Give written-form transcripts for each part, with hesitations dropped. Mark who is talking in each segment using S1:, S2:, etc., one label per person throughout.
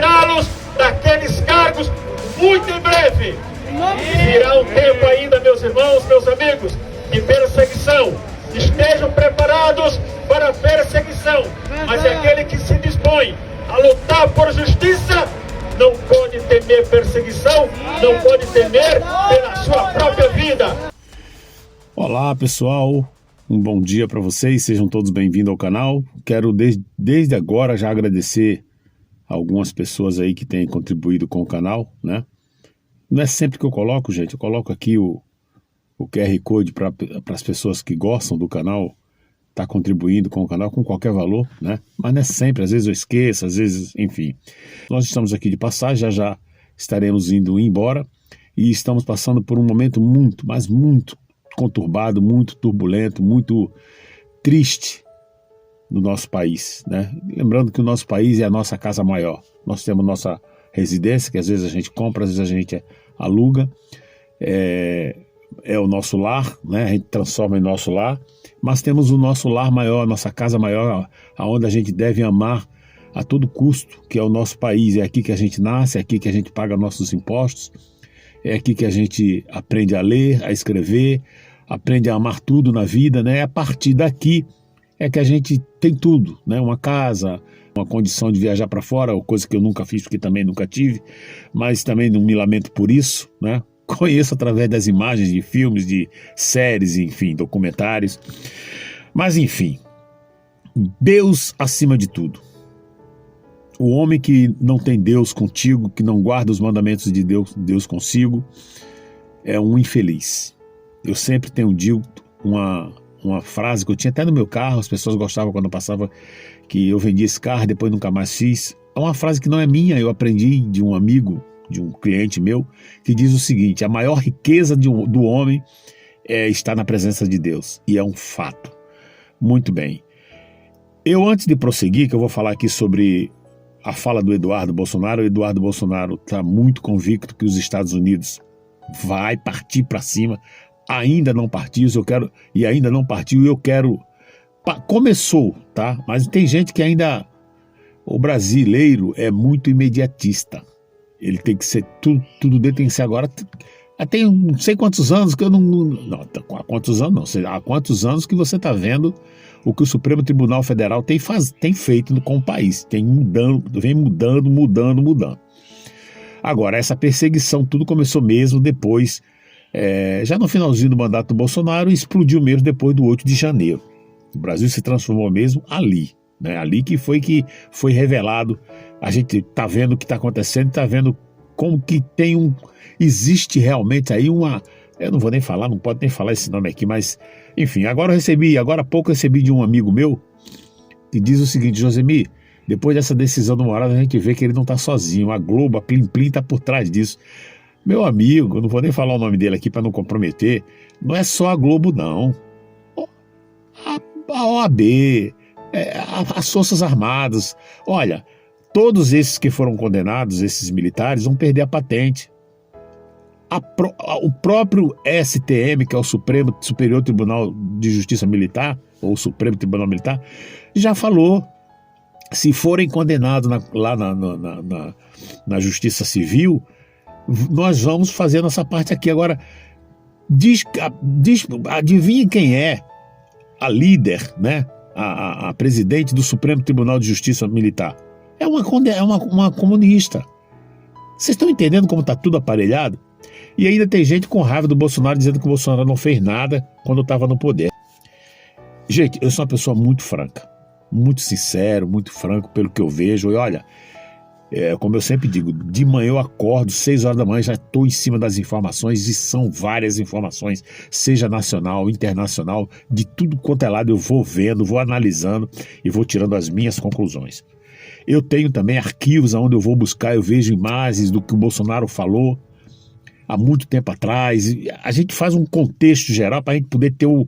S1: tirá-los daqueles cargos muito em breve. Virá um tempo ainda, meus irmãos, meus amigos, de perseguição. Estejam preparados para a perseguição, mas aquele que se dispõe a lutar por justiça não pode temer perseguição, não pode temer pela sua própria vida.
S2: Olá pessoal, um bom dia para vocês, sejam todos bem-vindos ao canal. Quero desde agora já agradecer a algumas pessoas aí que têm contribuído com o canal, né? Não é sempre que eu coloco, gente, eu coloco aqui o QR Code para as pessoas que gostam do canal tá contribuindo com o canal com qualquer valor, né? Mas não é sempre, às vezes eu esqueço, às vezes, enfim. Nós estamos aqui de passagem, já estaremos indo embora e estamos passando por um momento muito, mas muito conturbado, muito turbulento, muito triste no nosso país, né? Lembrando que o nosso país é a nossa casa maior. Nós temos nossa residência, que às vezes a gente compra, às vezes a gente aluga, é o nosso lar, né? A gente transforma em nosso lar, mas temos o nosso lar maior, a nossa casa maior, aonde a gente deve amar a todo custo, que é o nosso país. É aqui que a gente nasce, é aqui que a gente paga nossos impostos, é aqui que a gente aprende a ler, a escrever, aprende a amar tudo na vida, né? A partir daqui é que a gente tem tudo, né? Uma casa, uma condição de viajar para fora, coisa que eu nunca fiz, porque também nunca tive, mas também não me lamento por isso, né? Conheço através das imagens de filmes, de séries, enfim, documentários. Mas enfim, Deus acima de tudo. O homem que não tem Deus contigo, que não guarda os mandamentos de Deus consigo, é um infeliz. Eu sempre tenho dito uma frase que eu tinha até no meu carro, as pessoas gostavam quando eu passava, que eu vendia esse carro e depois nunca mais fiz. É uma frase que não é minha, eu aprendi de um amigo, de um cliente meu, que diz o seguinte: a maior riqueza do homem está na presença de Deus, e é um fato. Muito bem. Eu, antes de prosseguir, que eu vou falar aqui sobre a fala do Eduardo Bolsonaro, o Eduardo Bolsonaro está muito convicto que os Estados Unidos vai partir para cima, ainda não partiu, eu quero... Começou, tá? Mas tem gente que ainda... O brasileiro é muito imediatista. Ele tem que ser tudo dele tem que ser agora. Tem não sei quantos anos que eu não há quantos anos não, há quantos anos que você está vendo o que o Supremo Tribunal Federal tem feito com o país, vem mudando. Agora, essa perseguição, tudo começou mesmo depois, já no finalzinho do mandato do Bolsonaro, e explodiu mesmo depois do 8 de janeiro. O Brasil se transformou mesmo ali, né? Ali que foi revelado. A gente está vendo o que está acontecendo, está vendo como que existe realmente aí eu não vou nem falar, não pode nem falar esse nome aqui, mas enfim, agora há pouco eu recebi de um amigo meu que diz o seguinte: Josemir, depois dessa decisão do Moraes a gente vê que ele não está sozinho, a Globo, a Plim Plim está por trás disso. Meu amigo, eu não vou nem falar o nome dele aqui para não comprometer, não é só a Globo não, a OAB, as Forças Armadas, olha, todos esses que foram condenados, esses militares, vão perder a patente. O próprio STM, que é o Superior Tribunal de Justiça Militar, ou Supremo Tribunal Militar, já falou, se forem condenados lá na Justiça Civil, nós vamos fazer a nossa parte aqui. Agora, adivinha quem é a líder, né? A presidente do Supremo Tribunal de Justiça Militar? É uma comunista. Vocês estão entendendo como está tudo aparelhado? E ainda tem gente com raiva do Bolsonaro, dizendo que o Bolsonaro não fez nada quando estava no poder. Gente, eu sou uma pessoa muito franca, muito sincero, muito franco pelo que eu vejo. E olha, como eu sempre digo, de manhã eu acordo, 6 horas da manhã, já estou em cima das informações, e são várias informações, seja nacional, internacional, de tudo quanto é lado eu vou vendo, vou analisando e vou tirando as minhas conclusões. Eu tenho também arquivos onde eu vou buscar, eu vejo imagens do que o Bolsonaro falou há muito tempo atrás. A gente faz um contexto geral para a gente poder ter o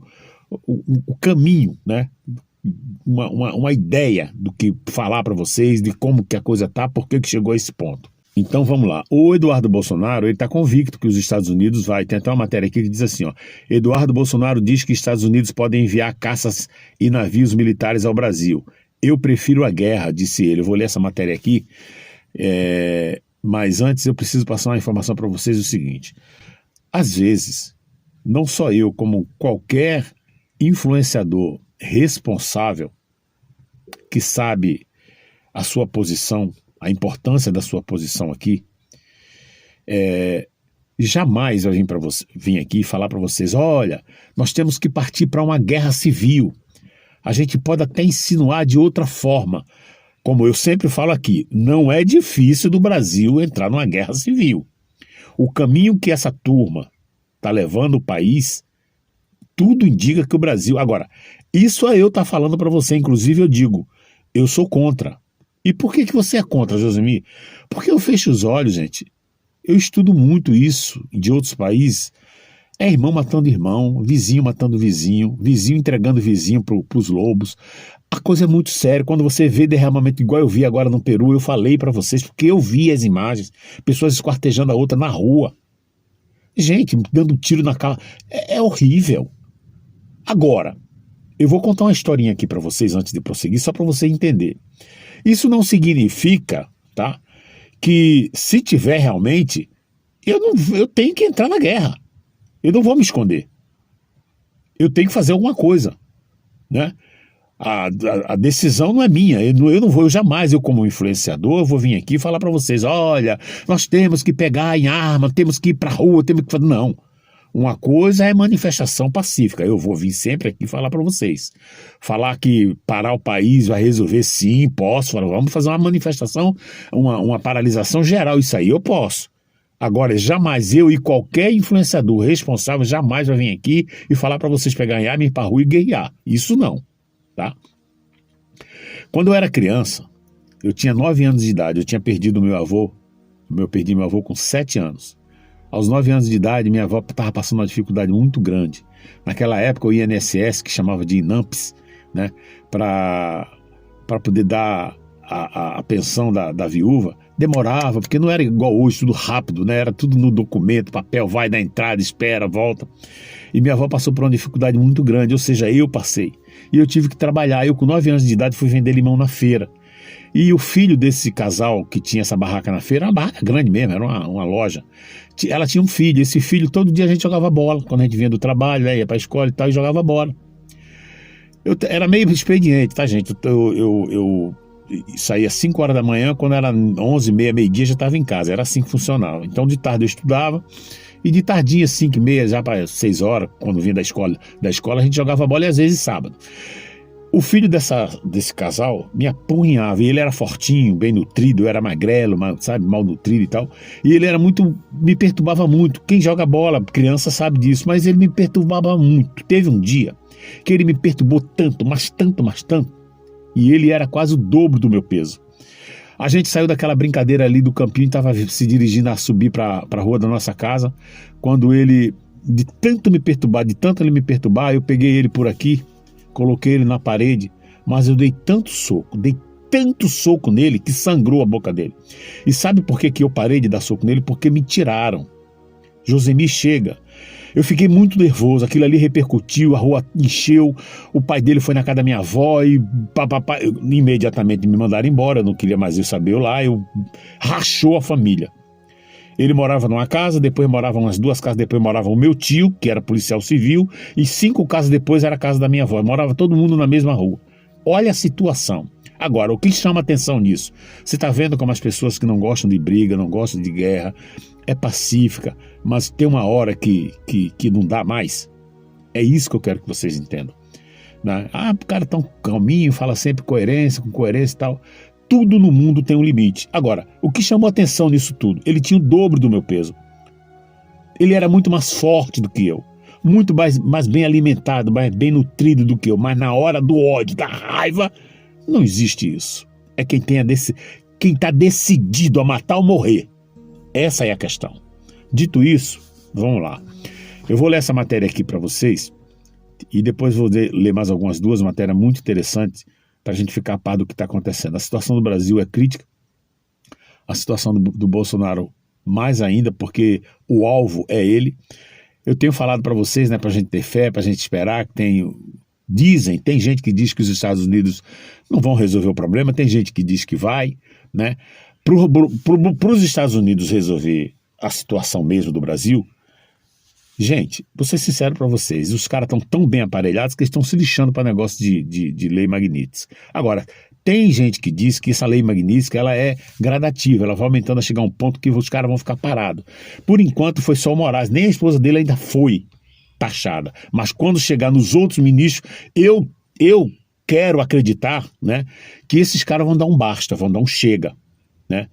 S2: caminho, né? Uma ideia do que falar para vocês, de como que a coisa tá, por que chegou a esse ponto. Então vamos lá. O Eduardo Bolsonaro, ele está convicto que os Estados Unidos tem até uma matéria aqui que diz assim, ó: Eduardo Bolsonaro diz que Estados Unidos podem enviar caças e navios militares ao Brasil. Eu prefiro a guerra, disse ele. Eu vou ler essa matéria aqui. Mas antes eu preciso passar uma informação para vocês, o seguinte: às vezes, não só eu, como qualquer influenciador responsável que sabe a sua posição, a importância da sua posição aqui, jamais vai vir aqui falar para vocês: olha, nós temos que partir para uma guerra civil. A gente pode até insinuar de outra forma. Como eu sempre falo aqui, não é difícil do Brasil entrar numa guerra civil. O caminho que essa turma está levando o país, tudo indica que o Brasil... Agora, isso eu estou falando para você, inclusive eu digo, eu sou contra. E por que você é contra, Josemir? Porque eu fecho os olhos, gente. Eu estudo muito isso de outros países. É irmão matando irmão, vizinho matando vizinho, vizinho entregando vizinho para os lobos. A coisa é muito séria. Quando você vê derramamento igual eu vi agora no Peru, eu falei para vocês, porque eu vi as imagens, pessoas esquartejando a outra na rua. Gente, dando tiro na cara. É horrível. Agora, eu vou contar uma historinha aqui para vocês antes de prosseguir, só para você entender. Isso não significa, tá, que se tiver realmente, eu tenho que entrar na guerra. Eu não vou me esconder. Eu tenho que fazer alguma coisa, né? A decisão não é minha. Eu jamais, como influenciador, eu vou vir aqui e falar para vocês: olha, nós temos que pegar em arma, temos que ir para a rua, temos que fazer... Não. Uma coisa é manifestação pacífica. Eu vou vir sempre aqui falar para vocês. Falar que parar o país vai resolver, sim, posso. Vamos fazer uma manifestação, uma paralisação geral. Isso aí eu posso. Agora, jamais eu e qualquer influenciador responsável jamais vai vir aqui e falar para vocês pegar em arma, ir para a rua e guerrear. Isso não, tá? Quando eu era criança, eu tinha 9 anos de idade, eu tinha perdido meu avô. Eu perdi meu avô com 7 anos. Aos 9 anos de idade, minha avó estava passando uma dificuldade muito grande. Naquela época, o INSS, que chamava de INAMPS, né, para poder dar a pensão da viúva, demorava, porque não era igual hoje, tudo rápido, né? Era tudo no documento, papel, vai na entrada, espera, volta. E minha avó passou por uma dificuldade muito grande, ou seja, eu passei. E eu tive que trabalhar. Eu, com 9 anos de idade, fui vender limão na feira. E o filho desse casal que tinha essa barraca na feira, uma barraca grande mesmo, era uma loja. Ela tinha um filho, esse filho, todo dia a gente jogava bola. Quando a gente vinha do trabalho, ia para a escola e tal, e jogava bola. Era meio expediente, tá, gente? Eu saía às 5 horas da manhã, quando era 11h30, meio-dia, já estava em casa. Era assim que funcionava. Então, de tarde eu estudava, e de tardinha, 5h30, já para 6 horas, quando vinha da escola, a gente jogava bola, e às vezes sábado. O filho desse casal me apurrinhava, e ele era fortinho, bem nutrido, eu era magrelo, sabe, mal nutrido e tal, e ele era me perturbava muito. Quem joga bola, criança, sabe disso, mas ele me perturbava muito. Teve um dia que ele me perturbou tanto, mas tanto, e ele era quase o dobro do meu peso. A gente saiu daquela brincadeira ali do campinho e estava se dirigindo a subir para a rua da nossa casa, quando ele, de tanto ele me perturbar, eu peguei ele por aqui, coloquei ele na parede, mas eu dei tanto soco nele que sangrou a boca dele. E sabe por que eu parei de dar soco nele? Porque me tiraram. Josemir, chega. Eu fiquei muito nervoso, aquilo ali repercutiu, a rua encheu, o pai dele foi na casa da minha avó e imediatamente me mandaram embora, eu não queria mais saber lá, rachou a família. Ele morava numa casa, depois morava umas 2 casas, depois morava o meu tio, que era policial civil, e 5 casas depois era a casa da minha avó. Morava todo mundo na mesma rua. Olha a situação. Agora, o que chama atenção nisso? Você está vendo como as pessoas que não gostam de briga, não gostam de guerra, é pacífica, mas tem uma hora que não dá mais? É isso que eu quero que vocês entendam. Né? O cara tão calminho, fala sempre com coerência e tal. Tudo no mundo tem um limite. Agora, o que chamou atenção nisso tudo? Ele tinha o dobro do meu peso. Ele era muito mais forte do que eu. Muito mais bem alimentado, mais bem nutrido do que eu. Mas na hora do ódio, da raiva, não existe isso. É quem está decidido a matar ou morrer. Essa é a questão. Dito isso, vamos lá. Eu vou ler essa matéria aqui para vocês. E depois vou ler mais algumas 2 matérias muito interessantes, para a gente ficar a par do que está acontecendo. A situação do Brasil é crítica, a situação do Bolsonaro mais ainda, porque o alvo é ele. Eu tenho falado para vocês, né, para a gente ter fé, para a gente esperar, que tem gente que diz que os Estados Unidos não vão resolver o problema, tem gente que diz que vai, né? Para os Estados Unidos resolver a situação mesmo do Brasil, gente, vou ser sincero para vocês, os caras estão tão bem aparelhados que eles estão se lixando para negócio de lei Magnitsky. Agora, tem gente que diz que essa lei Magnitsky ela é gradativa, ela vai aumentando a chegar a um ponto que os caras vão ficar parados. Por enquanto foi só o Moraes, nem a esposa dele ainda foi taxada. Mas quando chegar nos outros ministros, eu quero acreditar, né, que esses caras vão dar um basta, vão dar um chega, né?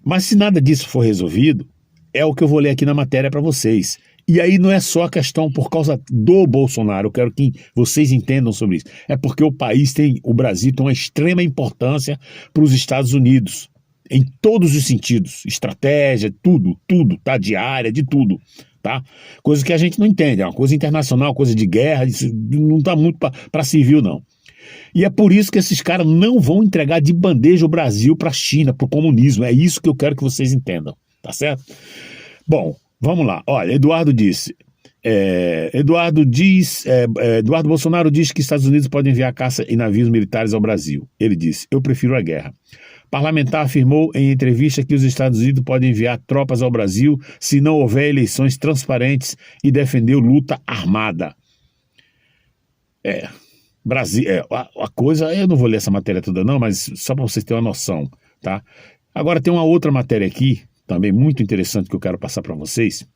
S2: Mas se nada disso for resolvido, é o que eu vou ler aqui na matéria para vocês. E aí não é só a questão por causa do Bolsonaro, eu quero que vocês entendam sobre isso. É porque o Brasil tem uma extrema importância para os Estados Unidos, em todos os sentidos, estratégia, tudo, tá? Diária, de tudo, tá? Coisa que a gente não entende, é uma coisa internacional, coisa de guerra, isso não tá muito para civil, não. E é por isso que esses caras não vão entregar de bandeja o Brasil para a China, para o comunismo. É isso que eu quero que vocês entendam, tá certo? Bom, vamos lá. Olha, Eduardo Bolsonaro diz que Estados Unidos podem enviar caça e navios militares ao Brasil. Ele disse: eu prefiro a guerra. Parlamentar afirmou em entrevista que os Estados Unidos podem enviar tropas ao Brasil se não houver eleições transparentes e defendeu luta armada. Brasil, a coisa, eu não vou ler essa matéria toda não, mas só para vocês terem uma noção, tá? Agora tem uma outra matéria aqui, também muito interessante, que eu quero passar para vocês.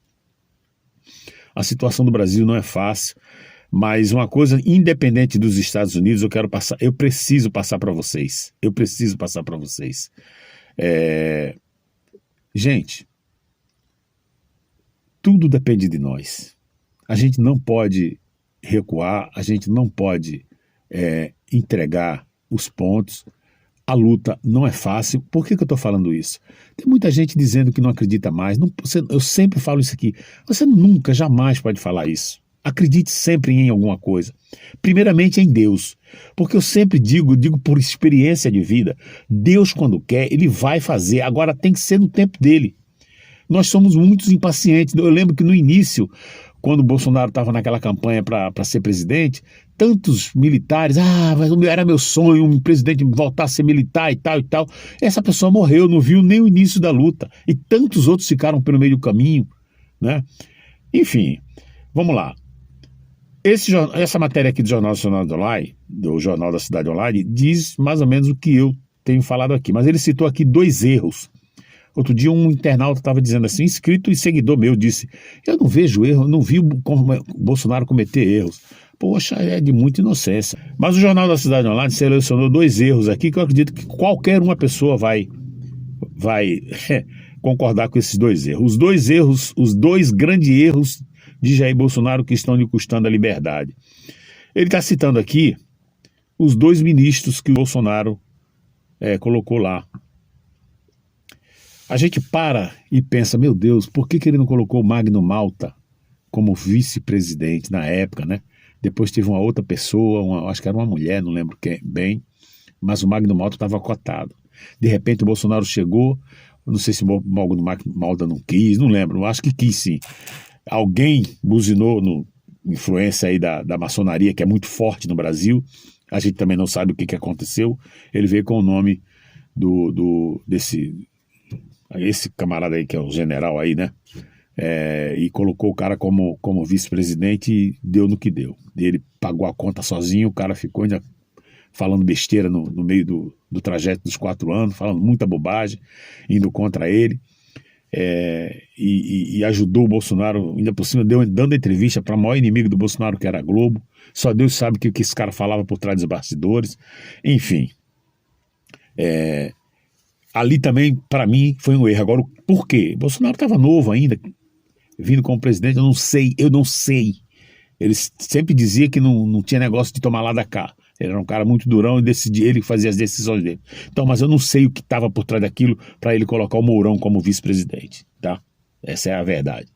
S2: A situação do Brasil não é fácil, mas uma coisa independente dos Estados Unidos, eu preciso passar para vocês. Gente, tudo depende de nós. A gente não pode recuar, a gente não pode entregar os pontos. A luta não é fácil. Por que eu estou falando isso? Tem muita gente dizendo que não acredita mais. Eu sempre falo isso aqui. Você nunca, jamais pode falar isso. Acredite sempre em alguma coisa. Primeiramente em Deus. Porque eu sempre digo por experiência de vida, Deus quando quer, Ele vai fazer. Agora tem que ser no tempo dele. Nós somos muito impacientes. Eu lembro que no início, quando o Bolsonaro estava naquela campanha para ser presidente, tantos militares, mas era meu sonho um presidente voltar a ser militar e tal e tal. Essa pessoa morreu, não viu nem o início da luta. E tantos outros ficaram pelo meio do caminho, né? Enfim, vamos lá. Essa matéria aqui do Jornal Nacional Online, do Jornal da Cidade Online, diz mais ou menos o que eu tenho falado aqui. Mas ele citou aqui 2 erros. Outro dia um internauta estava dizendo assim, inscrito e seguidor meu disse: eu não vejo erro, não vi o Bolsonaro cometer erros. Poxa, é de muita inocência. Mas o Jornal da Cidade Online selecionou 2 erros aqui que eu acredito que qualquer uma pessoa vai concordar com esses 2 erros. Os 2 erros, os 2 grandes erros de Jair Bolsonaro que estão lhe custando a liberdade. Ele está citando aqui os 2 ministros que o Bolsonaro colocou lá. A gente para e pensa, meu Deus, por que ele não colocou o Magno Malta como vice-presidente na época, né? Depois teve uma outra pessoa, acho que era uma mulher, não lembro quem bem, mas o Magno Malta estava cotado. De repente o Bolsonaro chegou, não sei se o Magno Malta não quis, não lembro, acho que quis sim. Alguém buzinou, influência aí da maçonaria, que é muito forte no Brasil, a gente também não sabe o que aconteceu. Ele veio com o nome esse camarada aí que é o general aí, né? E colocou o cara como vice-presidente e deu no que deu. Ele pagou a conta sozinho, o cara ficou ainda falando besteira no meio do trajeto dos 4 anos, falando muita bobagem, indo contra ele. E ajudou o Bolsonaro, ainda por cima, dando entrevista para o maior inimigo do Bolsonaro, que era a Globo. Só Deus sabe o que esse cara falava por trás dos bastidores. Enfim. Ali também, para mim, foi um erro. Agora, por quê? Bolsonaro estava novo ainda, vindo como presidente, eu não sei. Ele sempre dizia que não tinha negócio de tomar lá da cá. Ele era um cara muito durão e ele fazia as decisões dele. Então, mas eu não sei o que estava por trás daquilo para ele colocar o Mourão como vice-presidente, tá? Essa é a verdade.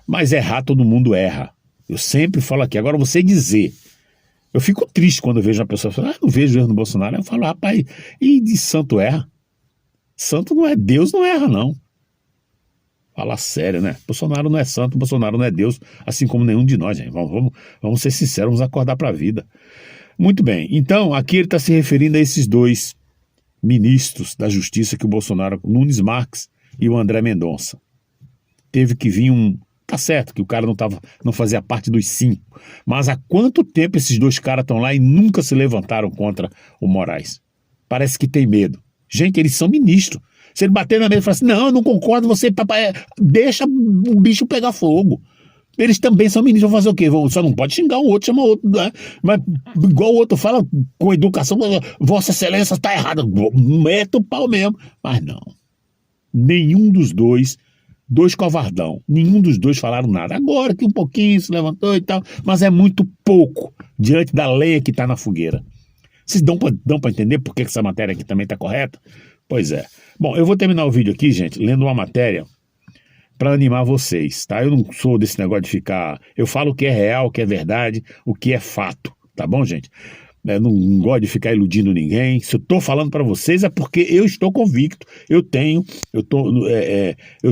S2: Mas errar, todo mundo erra. Eu sempre falo aqui. Agora, você dizer... Eu fico triste quando eu vejo uma pessoa falando, não vejo erro no Bolsonaro. Eu falo, rapaz, e de santo erra? Santo não é Deus, não erra, não. Fala sério, né? Bolsonaro não é santo, Bolsonaro não é Deus, assim como nenhum de nós, gente. Vamos ser sinceros, vamos acordar para a vida. Muito bem, então aqui ele está se referindo a esses 2 ministros da Justiça que o Bolsonaro, Nunes Marques e o André Mendonça. Teve que vir um... Tá certo que o cara não fazia parte dos 5, mas há quanto tempo esses 2 caras estão lá e nunca se levantaram contra o Moraes? Parece que tem medo. Gente, eles são ministros. Se ele bater na mesa e falar assim, não, eu não concordo, você papai, deixa o bicho pegar fogo. Eles também são ministros, vão fazer o quê? Só não pode xingar o outro, chama o outro, né? Mas igual o outro fala com educação, Vossa Excelência está errado, mete o pau mesmo. Mas não, nenhum dos dois covardão, nenhum dos dois falaram nada. Agora que um pouquinho se levantou e tal, mas é muito pouco diante da lei que está na fogueira. Vocês dão para entender por que essa matéria aqui também está correta? Pois é. Bom, eu vou terminar o vídeo aqui, gente, lendo uma matéria para animar vocês, tá? Eu não sou desse negócio de ficar... Eu falo o que é real, o que é verdade, o que é fato, tá bom, gente? Eu não gosto de ficar iludindo ninguém. Se eu estou falando para vocês é porque eu estou convicto. Eu tenho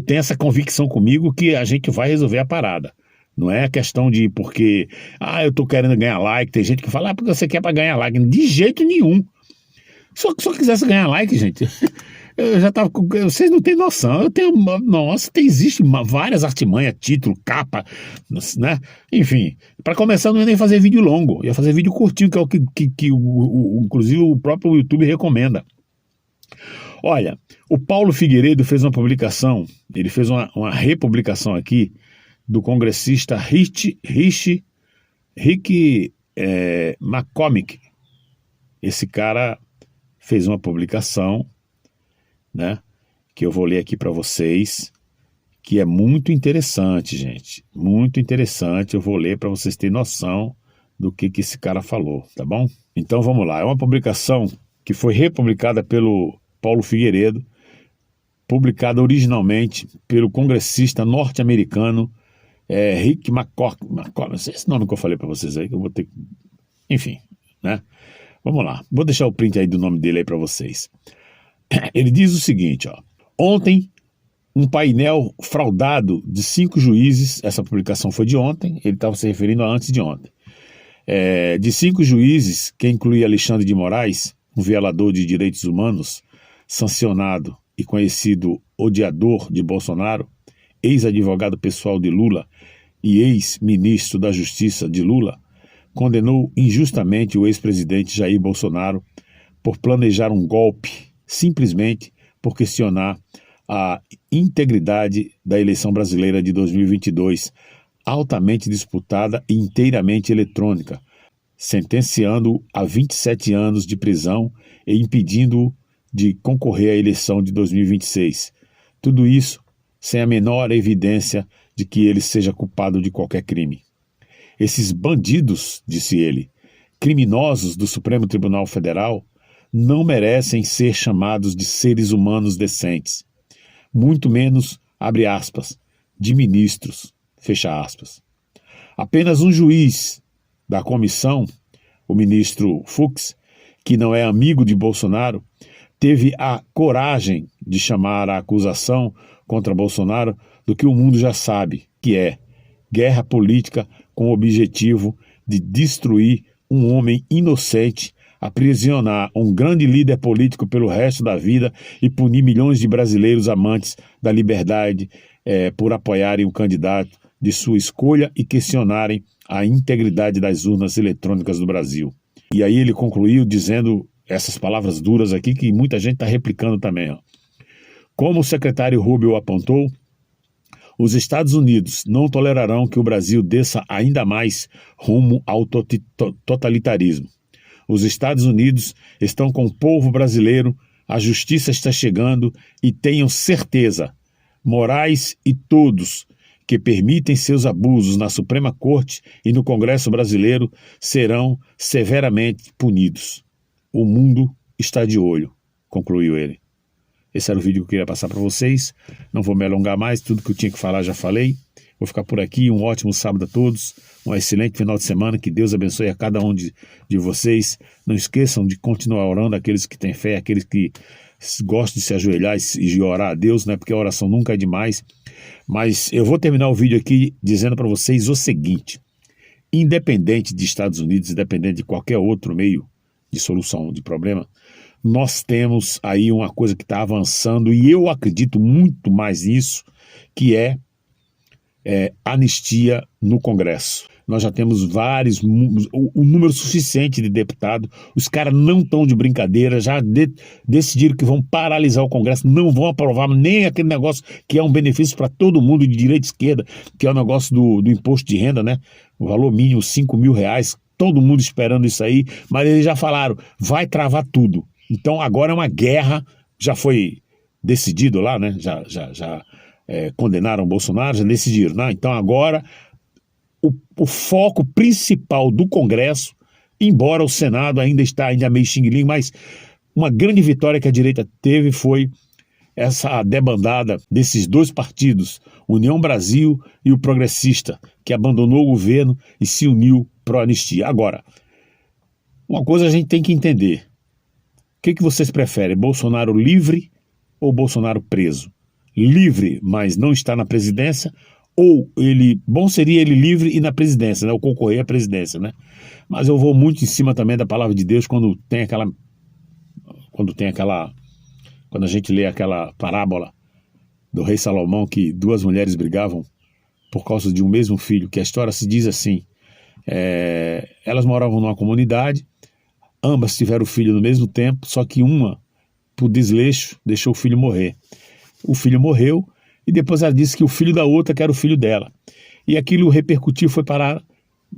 S2: essa convicção comigo que a gente vai resolver a parada. Não é questão de porque... eu estou querendo ganhar like. Tem gente que fala, porque você quer para ganhar like. De jeito nenhum. Se eu quisesse ganhar like, gente... Eu já tava... Vocês não têm noção. Existe várias artimanhas, título, capa, né? Enfim, para começar, não ia nem fazer vídeo longo, ia fazer vídeo curtinho, que é o que inclusive o próprio YouTube recomenda. Olha, o Paulo Figueiredo fez uma publicação, ele fez uma republicação aqui do congressista Rick McCormick. Esse cara fez uma publicação, né, que eu vou ler aqui para vocês, que é muito interessante, gente, muito interessante. Eu vou ler para vocês terem noção do que esse cara falou, tá bom? Então vamos lá, é uma publicação que foi republicada pelo Paulo Figueiredo, publicada originalmente pelo congressista norte-americano Rick McCormick, esse nome que eu falei para vocês aí, que eu vou ter... Enfim, né? Vamos lá, vou deixar o print aí do nome dele aí para vocês. Ele diz o seguinte, ó: ontem, um painel fraudado de 5 juízes, essa publicação foi de ontem, ele estava se referindo a antes de ontem, de 5 juízes, que inclui Alexandre de Moraes, um violador de direitos humanos, sancionado e conhecido odiador de Bolsonaro, ex-advogado pessoal de Lula e ex-ministro da Justiça de Lula, condenou injustamente o ex-presidente Jair Bolsonaro por planejar um golpe, simplesmente por questionar a integridade da eleição brasileira de 2022, altamente disputada e inteiramente eletrônica, sentenciando-o a 27 anos de prisão e impedindo-o de concorrer à eleição de 2026. Tudo isso sem a menor evidência de que ele seja culpado de qualquer crime. Esses bandidos, disse ele, criminosos do Supremo Tribunal Federal, não merecem ser chamados de seres humanos decentes, muito menos, abre aspas, de ministros, fecha aspas. Apenas um juiz da comissão, o ministro Fux, que não é amigo de Bolsonaro, teve a coragem de chamar a acusação contra Bolsonaro do que o mundo já sabe, que é guerra política com o objetivo de destruir um homem inocente, aprisionar um grande líder político pelo resto da vida e punir milhões de brasileiros amantes da liberdade por apoiarem o candidato de sua escolha e questionarem a integridade das urnas eletrônicas do Brasil. E aí ele concluiu dizendo essas palavras duras aqui que muita gente está replicando também. Ó. Como o secretário Rubio apontou, os Estados Unidos não tolerarão que o Brasil desça ainda mais rumo ao totalitarismo. Os Estados Unidos estão com o povo brasileiro, a justiça está chegando e tenham certeza, Moraes e todos que permitem seus abusos na Suprema Corte e no Congresso brasileiro serão severamente punidos. O mundo está de olho, concluiu ele. Esse era o vídeo que eu queria passar para vocês. Não vou me alongar mais, tudo que eu tinha que falar já falei. Vou ficar por aqui, um ótimo sábado a todos, um excelente final de semana, que Deus abençoe a cada um de vocês. Não esqueçam de continuar orando, aqueles que têm fé, aqueles que gostam de se ajoelhar e orar a Deus, né? Porque a oração nunca é demais. Mas eu vou terminar o vídeo aqui dizendo para vocês o seguinte: independente de Estados Unidos, independente de qualquer outro meio de solução de problema, nós temos aí uma coisa que está avançando, e eu acredito muito mais nisso, que é anistia no Congresso. Nós já temos um número suficiente de deputados, os caras não estão de brincadeira, já decidiram que vão paralisar o Congresso, não vão aprovar nem aquele negócio que é um benefício para todo mundo, de direita e esquerda, que é o negócio do imposto de renda, né? O valor mínimo, R$5.000, todo mundo esperando isso aí, mas eles já falaram, vai travar tudo. Então agora é uma guerra, já foi decidido lá, né? Já condenaram o Bolsonaro, já decidiram, né? Então agora o foco principal do Congresso, embora o Senado ainda meio xing-ling, mas uma grande vitória que a direita teve foi essa debandada desses dois partidos, União Brasil e o Progressista, que abandonou o governo e se uniu pró-anistia. Agora, uma coisa a gente tem que entender. O que vocês preferem, Bolsonaro livre ou Bolsonaro preso? Livre, mas não está na presidência, ou bom seria ele livre e na presidência, né, ou concorrer à presidência, né? Mas eu vou muito em cima também da palavra de Deus quando a gente lê aquela parábola do rei Salomão, que duas mulheres brigavam por causa de um mesmo filho, que a história se diz assim, elas moravam numa comunidade, ambas tiveram filho no mesmo tempo, só que uma, por desleixo, deixou o filho morrer. O filho morreu, e depois ela disse que o filho da outra que era o filho dela. E aquilo repercutiu, foi parar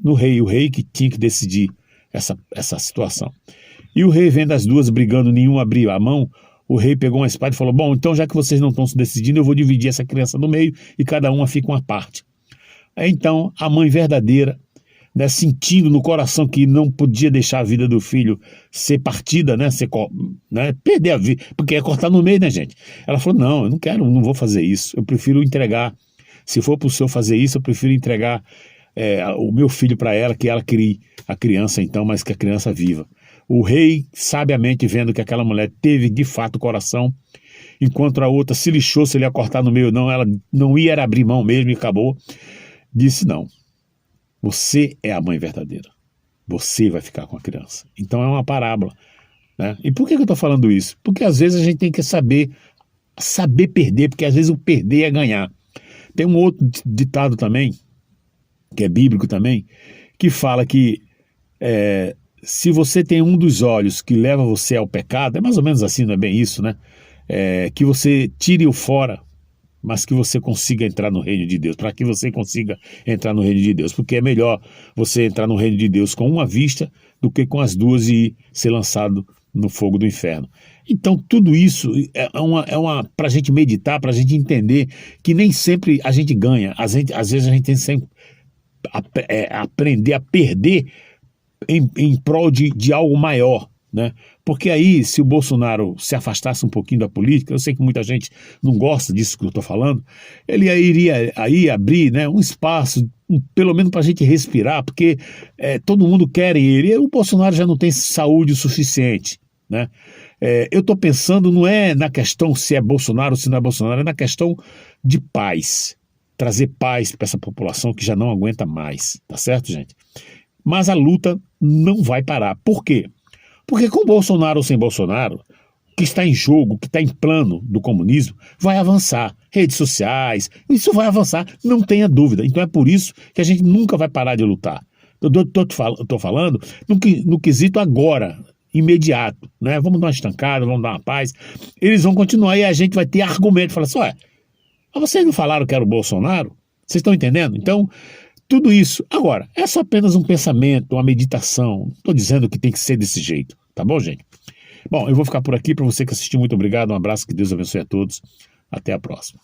S2: no rei, o rei que tinha que decidir essa situação. E o rei, vendo as duas brigando, nenhuma abriu a mão, o rei pegou uma espada e falou, bom, então já que vocês não estão se decidindo, eu vou dividir essa criança no meio e cada uma fica uma parte. Aí então a mãe verdadeira, né, sentindo no coração que não podia deixar a vida do filho ser partida, né, perder a vida, porque é cortar no meio, né, gente? Ela falou, não, eu não quero, não vou fazer isso, eu prefiro entregar, se for para o senhor fazer isso, eu prefiro entregar o meu filho para ela, que ela crie a criança então, mas que a criança viva. O rei, sabiamente vendo que aquela mulher teve de fato coração, enquanto a outra se lixou se ele ia cortar no meio ou não, ela não ia abrir mão mesmo e acabou, disse não. Você é a mãe verdadeira. Você vai ficar com a criança. Então é uma parábola, né? E por que eu estou falando isso? Porque às vezes a gente tem que saber perder, porque às vezes o perder é ganhar. Tem um outro ditado também, que é bíblico também, que fala que se você tem um dos olhos que leva você ao pecado, é mais ou menos assim, não é bem isso, né? Que você tire-o fora, mas que você consiga entrar no reino de Deus, para que você consiga entrar no reino de Deus, porque é melhor você entrar no reino de Deus com uma vista do que com as duas e ser lançado no fogo do inferno. Então tudo isso para a gente meditar, para a gente entender que nem sempre a gente ganha, às vezes a gente tem que sempre aprender a perder em prol de algo maior, né? Porque aí, se o Bolsonaro se afastasse um pouquinho da política, eu sei que muita gente não gosta disso que eu estou falando, ele iria aí abrir, né, um espaço, pelo menos para a gente respirar, porque todo mundo quer ele, e o Bolsonaro já não tem saúde o suficiente, né? Eu estou pensando, não é na questão se é Bolsonaro ou se não é Bolsonaro, é na questão de paz, trazer paz para essa população que já não aguenta mais, tá certo, gente? Mas a luta não vai parar. Por quê? Porque com Bolsonaro ou sem Bolsonaro, o que está em jogo, o que está em plano do comunismo, vai avançar. Redes sociais, isso vai avançar, não tenha dúvida. Então é por isso que a gente nunca vai parar de lutar. Eu estou falando no quesito agora, imediato, né? Vamos dar uma estancada, vamos dar uma paz. Eles vão continuar e a gente vai ter argumento. Falar assim, mas vocês não falaram que era o Bolsonaro? Vocês estão entendendo? Então, tudo isso, agora, é só apenas um pensamento, uma meditação. Não estou dizendo que tem que ser desse jeito, tá bom, gente? Bom, eu vou ficar por aqui. Para você que assistiu, muito obrigado, um abraço, que Deus abençoe a todos. Até a próxima.